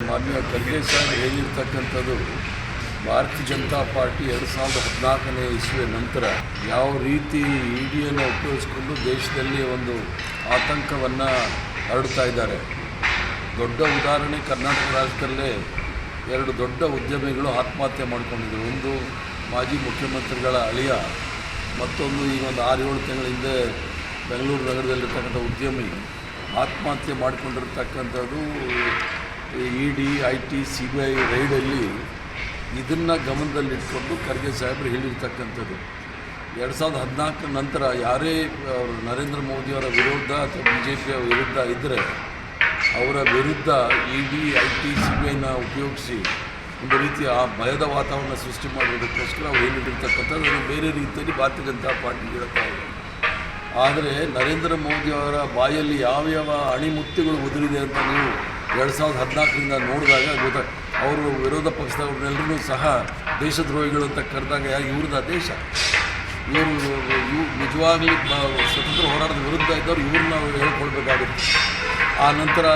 ಮಾನ್ಯ ಖರ್ಗೆ ಸಾಹೇಬ್ ಹೇಳಿರ್ತಕ್ಕಂಥದ್ದು ಭಾರತೀಯ ಜನತಾ ಪಾರ್ಟಿ 2014ನೇ ಇಸ್ವಿಯ ನಂತರ ಯಾವ ರೀತಿ ಇಡಿಯನ್ನು ಉಪಯೋಗಿಸ್ಕೊಂಡು ದೇಶದಲ್ಲಿ ಒಂದು ಆತಂಕವನ್ನು ಹರಡ್ತಾ ಇದ್ದಾರೆ. ದೊಡ್ಡ ಉದಾಹರಣೆ ಕರ್ನಾಟಕ ರಾಜ್ಯದಲ್ಲೇ 2 ದೊಡ್ಡ ಉದ್ಯಮಿಗಳು ಆತ್ಮಹತ್ಯೆ ಮಾಡಿಕೊಂಡಿದ್ದರು. ಒಂದು ಮಾಜಿ ಮುಖ್ಯಮಂತ್ರಿಗಳ ಅಳಿಯ, ಮತ್ತೊಂದು ಈಗ ಒಂದು 6-7 ತಿಂಗಳ ಹಿಂದೆ ಬೆಂಗಳೂರು ನಗರದಲ್ಲಿರ್ತಕ್ಕಂಥ ಉದ್ಯಮಿ ಆತ್ಮಹತ್ಯೆ ಮಾಡಿಕೊಂಡಿರ್ತಕ್ಕಂಥದ್ದು ಇಡಿ, IT, CBI ರೈಡಲ್ಲಿ ಇದನ್ನು ಗಮನದಲ್ಲಿಟ್ಕೊಂಡು ಖರ್ಗೆ ಸಾಹೇಬರು ಹೇಳಿರ್ತಕ್ಕಂಥದ್ದು. 2014 ನಂತರ ಯಾರೇ ನರೇಂದ್ರ ಮೋದಿಯವರ ವಿರುದ್ಧ ಅಥವಾ BJP ವಿರುದ್ಧ ಇದ್ದರೆ ಅವರ ವಿರುದ್ಧ ಇಡಿ, IT, CBIನ ಉಪಯೋಗಿಸಿ ಒಂದು ರೀತಿಯ ಆ ಭಯದ ವಾತಾವರಣ ಸೃಷ್ಟಿ ಮಾಡೋದಕ್ಕೋಸ್ಕರ ಅವ್ರು ಹೇಳಿರ್ತಕ್ಕಂಥದ್ದು ಅದನ್ನು ಬೇರೆ ರೀತಿಯಲ್ಲಿ ಭಾರತೀಯ ಜನತಾ ಪಾರ್ಟಿ ಹೇಳ್ತಾ ಇದೆ. ಆದರೆ ನರೇಂದ್ರ ಮೋದಿಯವರ ಬಾಯಲ್ಲಿ ಯಾವ್ಯಾವ ಅಣಿಮುತ್ತುಗಳು ಉದುರಿದೆ ಅಂತ ನೀವು 2014ರಿಂದ ನೋಡಿದಾಗ ಅವರು ವಿರೋಧ ಪಕ್ಷದವ್ರನ್ನೆಲ್ಲರೂ ಸಹ ದೇಶದ್ರೋಹಿಗಳು ಅಂತ ಕರೆದಾಗ ಇವ್ರದ್ದು ದೇಶ, ಇವರು ನಿಜವಾಗ್ಲಿ ಸ್ವತಂತ್ರ ಹೋರಾಟದ ವಿರುದ್ಧ ಇದ್ದವ್ರು ಇವ್ರನ್ನ ಹೇಳ್ಕೊಳ್ಬೇಕಾಗುತ್ತೆ. ಆ ನಂತರ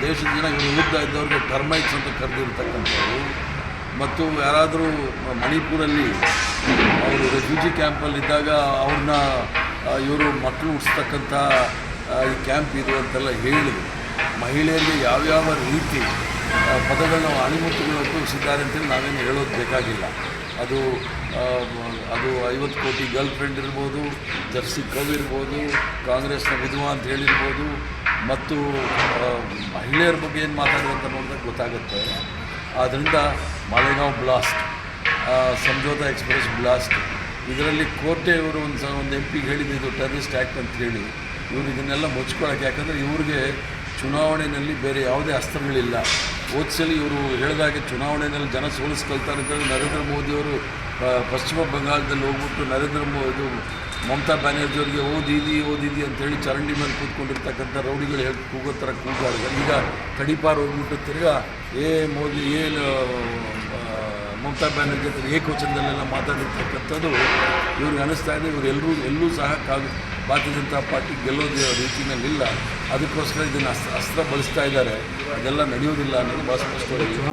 ದೇಶದ ಜನ ಇವ್ರ ವಿರುದ್ಧ ಇದ್ದವ್ರಿಗೆ ಟರ್ಮೈಟ್ಸ್ ಅಂತ ಕರೆದಿರ್ತಕ್ಕಂಥವ್ರು, ಮತ್ತು ಯಾರಾದರೂ ಮಣಿಪುರಲ್ಲಿ ಅವರು ರೆಫ್ಯೂಜಿ ಕ್ಯಾಂಪಲ್ಲಿದ್ದಾಗ ಅವ್ರನ್ನ ಇವರು ಮಕ್ಕಳು ಉಡ್ಸ್ತಕ್ಕಂಥ ಈ ಕ್ಯಾಂಪ್ ಇದು ಅಂತೆಲ್ಲ ಹೇಳಿ ಮಹಿಳೆಯರಿಗೆ ಯಾವ್ಯಾವ ರೀತಿ ಪದಗಳನ್ನ ಅಣಿಮುತ್ತುಗಳು ಉಪಯೋಗಿಸಿದ್ದಾರೆ ಅಂತೇಳಿ ನಾವೇನು ಹೇಳೋದು ಬೇಕಾಗಿಲ್ಲ. ಅದು 50 ಕೋಟಿ ಗರ್ಲ್ ಫ್ರೆಂಡ್ ಇರ್ಬೋದು, ಜರ್ಸಿ ಕವ್ ಇರ್ಬೋದು, ಕಾಂಗ್ರೆಸ್ನ ವಿಧವಾ ಅಂತ ಹೇಳಿರ್ಬೋದು, ಮತ್ತು ಮಹಿಳೆಯರ ಬಗ್ಗೆ ಏನು ಮಾತಾಡೋದಂತ ನೋಡಿದಾಗ ಗೊತ್ತಾಗುತ್ತೆ. ಆದ್ದರಿಂದ Malegaon blast, Samjhauta express blast, ಇದರಲ್ಲಿ ಕೋರ್ಟೆ ಇವರು ಒಂದು MP ಹೇಳಿದ್ದು ಇದು ಟೆರರಿಸ್ಟ್ ಆ್ಯಕ್ಟ್ ಅಂತ ಹೇಳಿ ಇವರು ಇದನ್ನೆಲ್ಲ ಮುಚ್ಕೊಳ್ಳೋಕೆ. ಯಾಕಂದರೆ ಇವ್ರಿಗೆ ಚುನಾವಣೆಯಲ್ಲಿ ಬೇರೆ ಯಾವುದೇ ಅಸ್ತ್ರಗಳಿಲ್ಲ. ಓದ್ಸಲಿ ಇವರು ಹೇಳಿದಾಗೆ ಚುನಾವಣೆಯಲ್ಲಿ ಜನ ಸೋಲಿಸ್ಕೊಳ್ತಾರೆ ಅಂತೇಳಿ ನರೇಂದ್ರ ಮೋದಿಯವರು ಪಶ್ಚಿಮ ಬಂಗಾಳದಲ್ಲಿ ಹೋಗ್ಬಿಟ್ಟು ಮಮತಾ ಬ್ಯಾನರ್ಜಿಯವರಿಗೆ ಓದಿದಿ ಅಂತೇಳಿ ಚರಂಡಿ ಮೇಲೆ ಕೂತ್ಕೊಂಡಿರ್ತಕ್ಕಂಥ ರೌಡಿಗಳು ಹೇಳಿ ಕೂಗೋ ಥರ ಕೂಗಾಡಿದ್ದಾರೆ. ಈಗ ಕಡಿಪಾರು ಹೋಗ್ಬಿಟ್ಟು ತಿರ್ಗಾ ಮೋದಿ ಮಮತಾ ಬ್ಯಾನರ್ಜಿ ಹತ್ರ ಏಕವಚನದಲ್ಲೆಲ್ಲ ಮಾತಾಡಿರ್ತಕ್ಕಂಥದ್ದು ಇವ್ರಿಗೆ ಅನ್ನಿಸ್ತಾ ಇದೆ. ಎಲ್ಲೂ ಸಹ ಭಾರತೀಯ ಜನತಾ ಪಾರ್ಟಿ ಗೆಲ್ಲೋದು ರೀತಿಯಲ್ಲಿಲ್ಲ. ಅದಕ್ಕೋಸ್ಕರ ಇದನ್ನು ಅಸ್ತ್ರ ಬಳಸ್ತಾ ಇದ್ದಾರೆ. ಅದೆಲ್ಲ ನಡೆಯೋದಿಲ್ಲ ಅನ್ನೋದು ಭಾಳ ಸ್ಪಷ್ಟವಾಗಿ